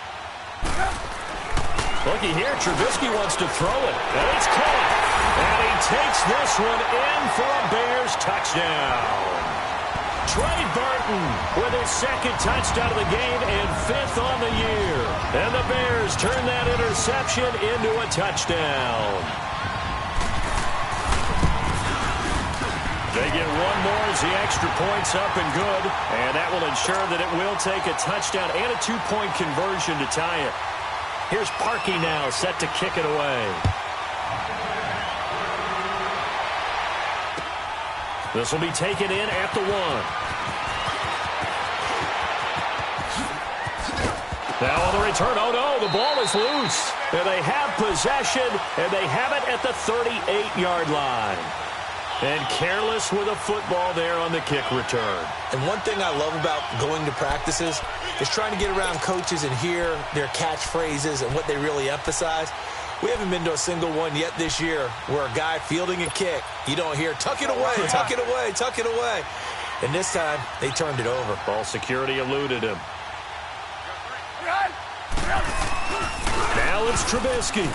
Looky here, Trubisky wants to throw it, and it's caught. And he takes this one in for a Bears touchdown. Trey Burton with his 2nd touchdown of the game and 5th on the year. And the Bears turn that interception into a touchdown. They get one more as the extra point's up and good. And that will ensure that it will take a touchdown and a 2-point conversion to tie it. Here's Parkey now, set to kick it away. This will be taken in at the 1. Now on the return, oh no, the ball is loose. And they have possession, and they have it at the 38-yard line. And careless with a football there on the kick return. And one thing I love about going to practices is trying to get around coaches and hear their catchphrases and what they really emphasize. We haven't been to a single one yet this year where a guy fielding a kick, you don't hear, tuck it away, tuck it away, tuck it away. And this time, they turned it over. Ball security eluded him. Now it's Trubisky.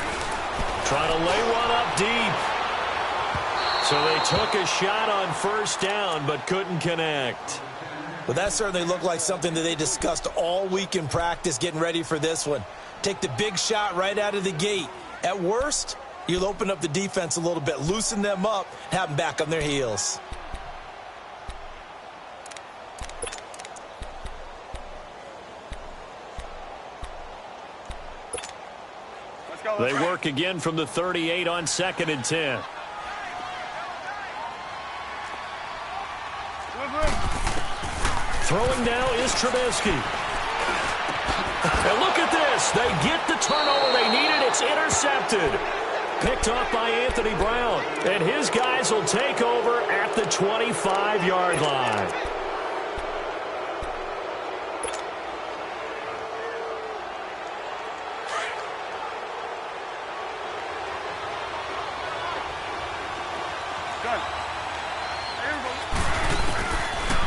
Trying to lay one up deep. So they took a shot on 1st down, but couldn't connect. Well, that certainly looked like something that they discussed all week in practice, getting ready for this one. Take the big shot right out of the gate. At worst, you'll open up the defense a little bit, loosen them up, have them back on their heels. They work again from the 38 on 2nd and 10. Throwing now is Trubisky. And look at this. They get the turnover they needed. It's intercepted. Picked off by Anthony Brown. And his guys will take over at the 25-yard line.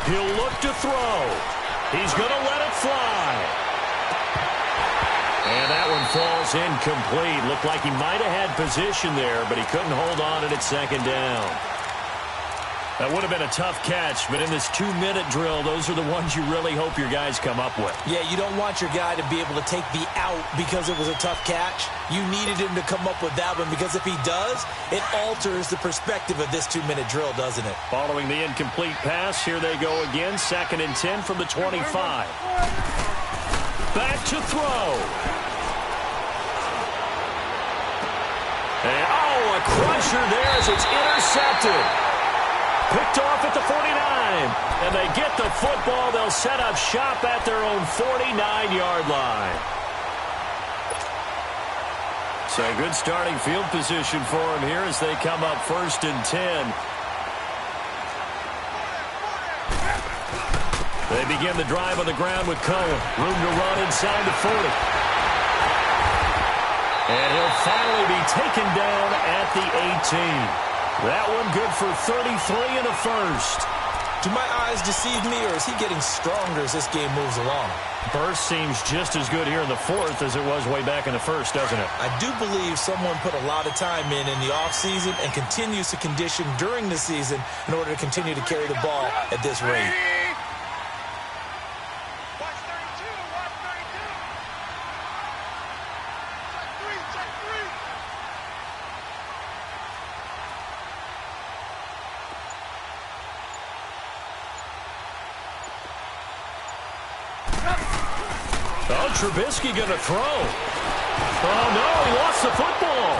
He'll look to throw. He's going to let it fly. And that one falls incomplete. Looked like he might have had position there, but he couldn't hold on at second down. That would have been a tough catch, but in this 2-minute drill, those are the ones you really hope your guys come up with. Yeah, you don't want your guy to be able to take the out because it was a tough catch. You needed him to come up with that one because if he does, it alters the perspective of this 2-minute drill, doesn't it? Following the incomplete pass, here they go again. 2nd and 10 from the 25. Back to throw. And, a crusher there as it's intercepted. Picked off at the 49, and they get the football. They'll set up shop at their own 49-yard line. So good starting field position for them here as they come up 1st and 10. They begin the drive on the ground with Cohen. Room to run inside the 40. And he'll finally be taken down at the 18. That one good for 33 and a first. Do my eyes deceive me, or is he getting stronger as this game moves along? Burst seems just as good here in the 4th as it was way back in the 1st, doesn't it? I do believe someone put a lot of time in the offseason and continues to condition during the season in order to continue to carry the ball at this rate. Trubisky going to throw. Oh, no, he lost the football.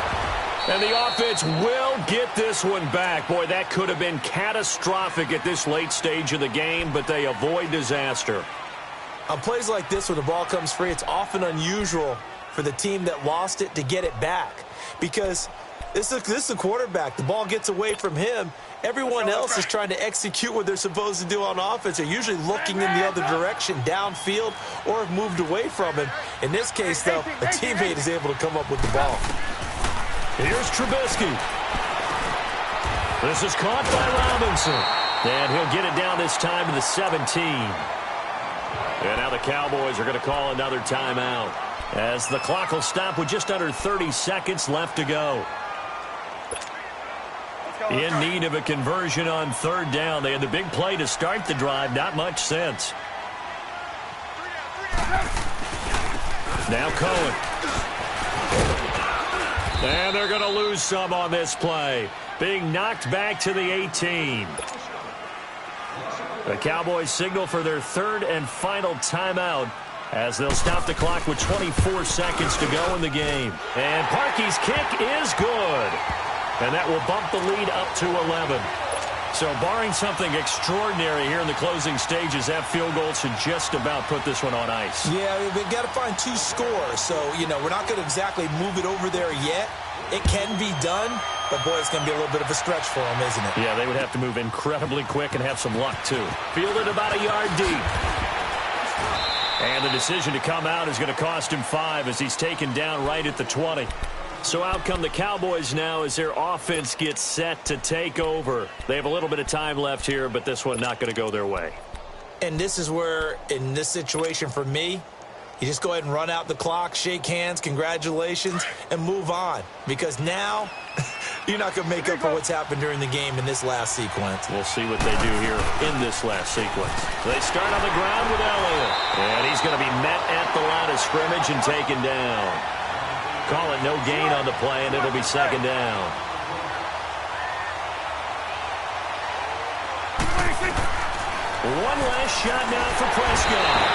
And the offense will get this one back. Boy, that could have been catastrophic at this late stage of the game, but they avoid disaster. On plays like this, when the ball comes free, it's often unusual for the team that lost it to get it back. Because this is the quarterback. The ball gets away from him. Everyone else is trying to execute what they're supposed to do on offense. They're usually looking in the other direction, downfield, or have moved away from him. In this case, though, a teammate is able to come up with the ball. Here's Trubisky. This is caught by Robinson. And he'll get it down this time to the 17. And now the Cowboys are going to call another timeout as the clock will stop with just under 30 seconds left to go. In need of a conversion on 3rd down. They had the big play to start the drive. Not much sense. Now Cohen. And they're going to lose some on this play. Being knocked back to the 18. The Cowboys signal for their 3rd and final timeout as they'll stop the clock with 24 seconds to go in the game. And Parkey's kick is good. And that will bump the lead up to 11. So barring something extraordinary here in the closing stages, that field goal should just about put this one on ice. Yeah, they've got to find 2 scores. So, we're not going to exactly move it over there yet. It can be done, but, boy, it's going to be a little bit of a stretch for them, isn't it? Yeah, they would have to move incredibly quick and have some luck, too. Fielded about a yard deep. And the decision to come out is going to cost him 5 as he's taken down right at the 20. So out come the Cowboys now as their offense gets set to take over. They have a little bit of time left here, but this one not going to go their way. And this is where, in this situation for me, you just go ahead and run out the clock, shake hands, congratulations, and move on. Because now, you're not going to make up for what's happened during the game in this last sequence. We'll see what they do here in this last sequence. They start on the ground with Elliott. And he's going to be met at the line of scrimmage and taken down. Call it no gain on the play, and it'll be 2nd down. One last shot now for Prescott.